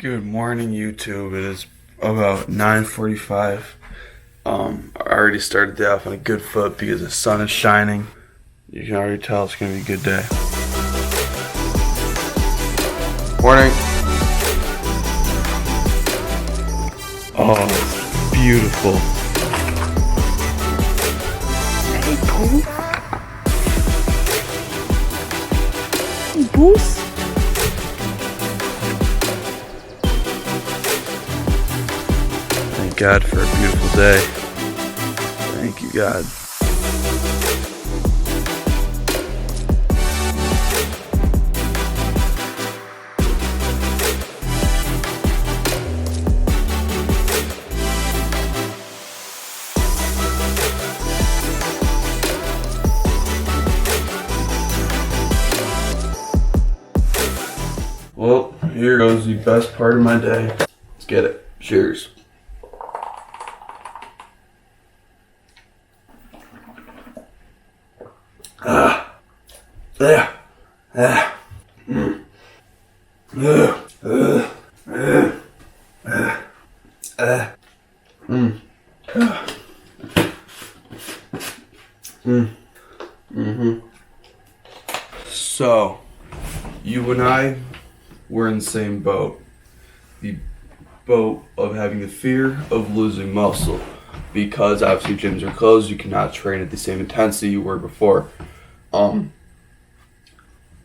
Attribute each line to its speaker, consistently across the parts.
Speaker 1: Good morning, YouTube. It is about 9:45. I already started the day off on a good foot because the sun is shining. You can already tell it's gonna be a good day. Morning. Oh, it's beautiful.
Speaker 2: Hey, Booth. Booth.
Speaker 1: Thank God for a beautiful day. Thank you, God. Well, here goes the best part of my day. Let's get it. Cheers. So, you and I were in the same boat. The boat of having the fear of losing muscle. Because obviously gyms are closed, you cannot train at the same intensity you were before.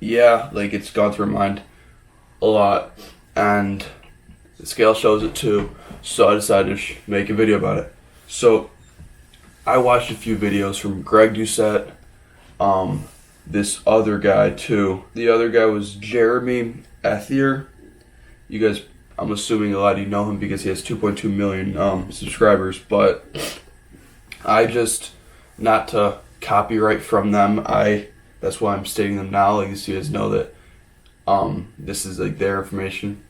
Speaker 1: Yeah, like it's gone through my mind a lot, and the scale shows it too, so I decided to make a video about it. So, I watched a few videos from Greg Doucette, this other guy too. The other guy was Jeremy Ethier. You guys, I'm assuming a lot of you know him because he has 2.2 million subscribers, but I just, not to copyright from them, that's why I'm stating them now, like so you guys know that this is like their information,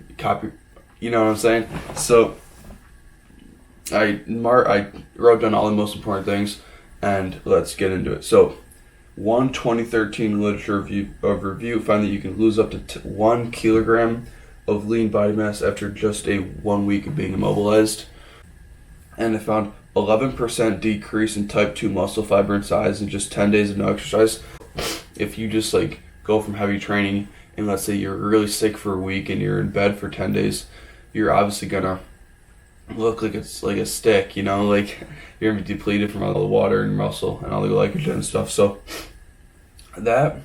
Speaker 1: you know what I'm saying? So I wrote down all the most important things, and let's get into it. So, 2013 literature review found that you can lose up to 1 kilogram of lean body mass after just 1 week of being immobilized, and it found 11% decrease in type 2 muscle fiber in size in just 10 days of no exercise. If you just like go from heavy training and let's say you're really sick for a week and you're in bed for 10 days, you're obviously gonna look like it's like a stick, you know, like you're gonna be depleted from all the water and muscle and all the glycogen and stuff. So that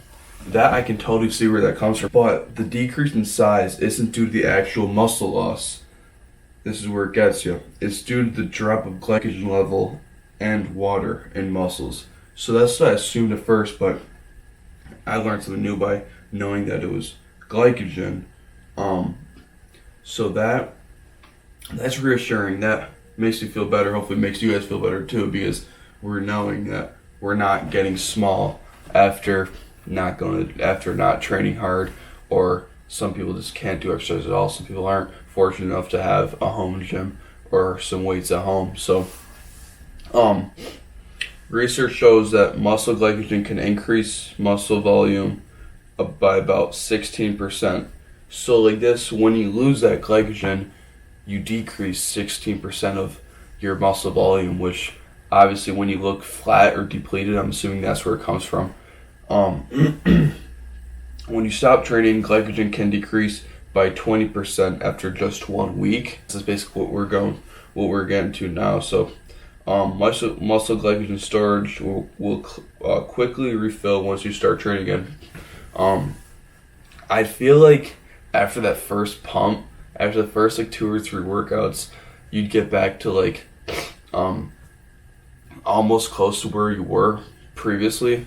Speaker 1: I can totally see where that comes from. But the decrease in size isn't due to the actual muscle loss. This is where it gets you. It's due to the drop of glycogen level and water in muscles. So that's what I assumed at first, but I learned something new by knowing that it was glycogen. So that's reassuring. That makes me feel better. Hopefully it makes you guys feel better too, because we're knowing that we're not getting small after not training hard, or some people just can't do exercise at all. Some people aren't fortunate enough to have a home gym or some weights at home. So research shows that muscle glycogen can increase muscle volume by about 16%. So like this, when you lose that glycogen, you decrease 16% of your muscle volume, which obviously when you look flat or depleted, I'm assuming that's where it comes from. When you stop training, glycogen can decrease by 20% after just 1 week. This is basically what we're getting to now. So muscle glycogen storage will quickly refill once you start training again. I feel like after that first pump, after the first like 2 or 3 workouts, you'd get back to like almost close to where you were previously.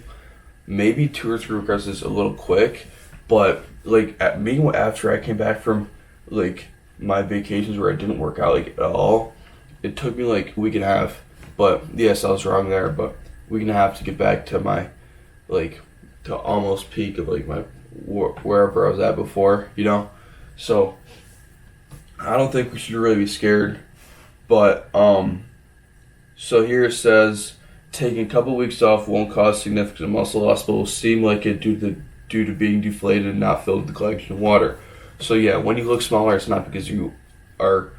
Speaker 1: Maybe 2 or 3 workouts is a little quick, but like after I came back from like my vacations where I didn't work out like at all, it took me like a week and a half. But yes, I was wrong there, but a week and a half to get back to my to almost peak of like my wherever I was at before, you know. So I don't think we should really be scared, but so here it says taking a couple weeks off won't cause significant muscle loss, but will seem like it due to being deflated and not filled with the glycogen and water. So yeah, when you look smaller, it's not because you are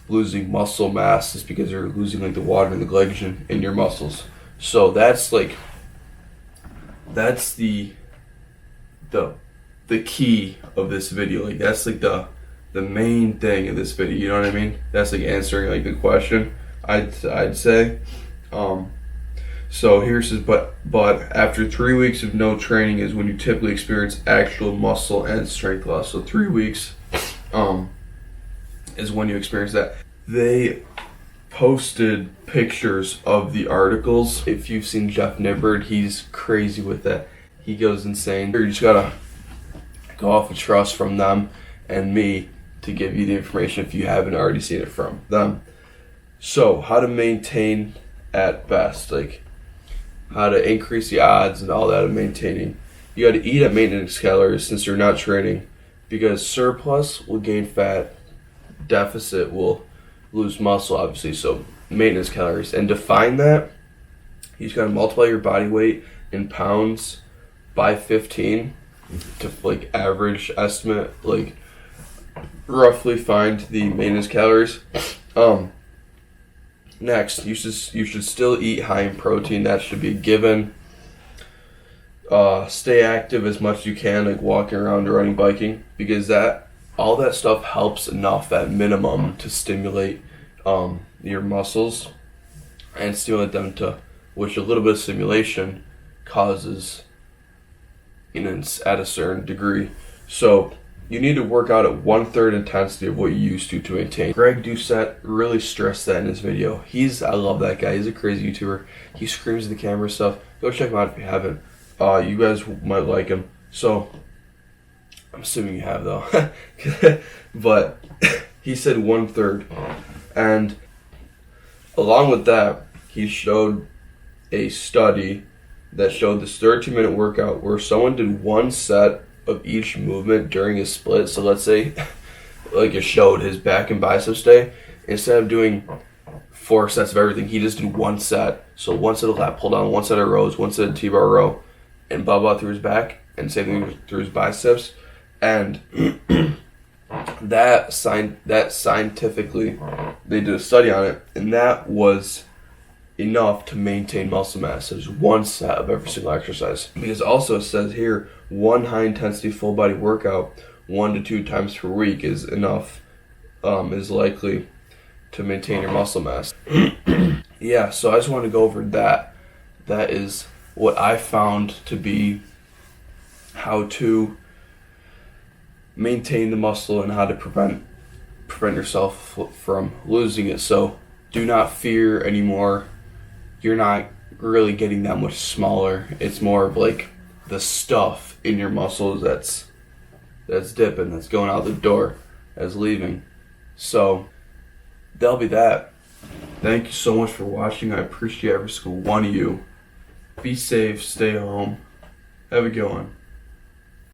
Speaker 1: losing muscle mass, it's because you're losing like the water and the glycogen in your muscles. So that's the key of this video. Like that's like the main thing of this video. You know what I mean? That's like answering like the question. I'd say. So here it says, but after 3 weeks of no training is when you typically experience actual muscle and strength loss. So 3 weeks is when you experience that. They posted pictures of the articles. If you've seen Jeff Nibbard, he's crazy with that. He goes insane. You just gotta go off of trust from them and me to give you the information if you haven't already seen it from them. So how to maintain at best, like how to increase the odds and all that of maintaining. You got to eat at maintenance calories since you're not training, because surplus will gain fat, deficit will lose muscle, obviously. So maintenance calories, and to find that, you just got to multiply your body weight in pounds by 15 to like average estimate, like roughly find the maintenance calories. Next, you should still eat high in protein. That should be a given. Stay active as much as you can, like walking around or running, biking, because all that stuff helps enough at minimum to stimulate your muscles and stimulate them to, which a little bit of stimulation causes at a certain degree. So you need to work out at 1/3 intensity of what you used to maintain. Greg Doucette really stressed that in his video. I love that guy. He's a crazy YouTuber. He screams at the camera and stuff. Go check him out if you haven't. You guys might like him. So, I'm assuming you have though. But he said 1/3. And along with that, he showed a study that showed this 13-minute workout where someone did one set of each movement during his split. So let's say, like it showed his back and biceps day, instead of doing 4 sets of everything, he just did one set. So one set of lat pull down, one set of rows, one set of T-bar row, and blah blah through his back, and same thing through his biceps. And that scientifically, they did a study on it, and that was enough to maintain muscle mass. So just one set of every single exercise. Because also it says here, one high intensity full body workout 1 to 2 times per week is enough, is likely to maintain your muscle mass. Yeah, so I just want to go over that. That is what I found to be how to maintain the muscle and how to prevent yourself from losing it. So do not fear anymore. You're not really getting that much smaller. It's more of like the stuff in your muscles that's dipping, that's going out the door, that's leaving. So that'll be that. Thank you so much for watching. I appreciate every single one of you. Be safe, stay home. Have a good one.